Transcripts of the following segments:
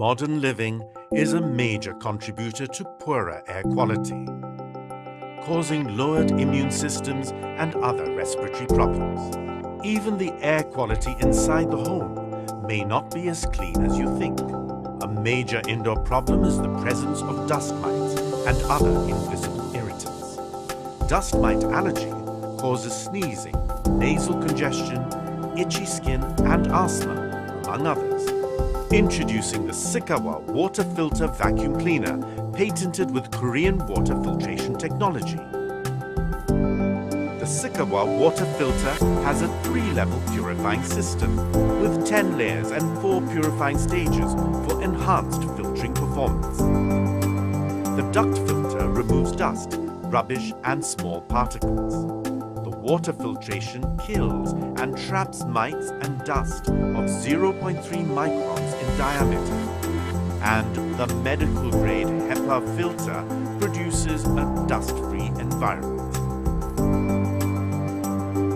Modern living is a major contributor to poorer air quality, causing lowered immune systems and other respiratory problems. Even the air quality inside the home may not be as clean as you think. A major indoor problem is the presence of dust mites and other invisible irritants. Dust mite allergy causes sneezing, nasal congestion, itchy skin, and asthma, among others. Introducing the Sikawa water filter vacuum cleaner, patented with Korean water filtration technology. The Sikawa water filter has a 3-level purifying system with 10 layers and 4 purifying stages for enhanced filtering performance. The duct filter removes dust, rubbish, and small particles. The water filtration kills and traps mites and dust of 0.3 microns in diameter. And the medical-grade HEPA filter produces a dust-free environment.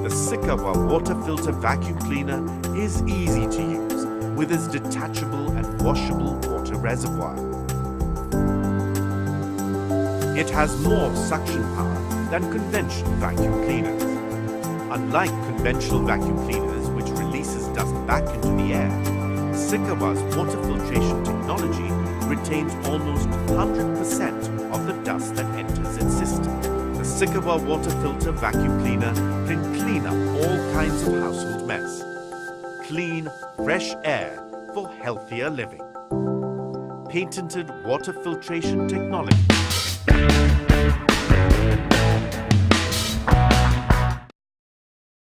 The Sikawa water filter vacuum cleaner is easy to use with its detachable and washable water reservoir. It has more suction power than conventional vacuum cleaners. Unlike conventional vacuum cleaners, which releases dust back into the air, Sikawa's water filtration technology retains almost 100% of the dust that enters its system. The Sikawa water filter vacuum cleaner can clean up all kinds of household mess. Clean, fresh air for healthier living. Patented water filtration technology.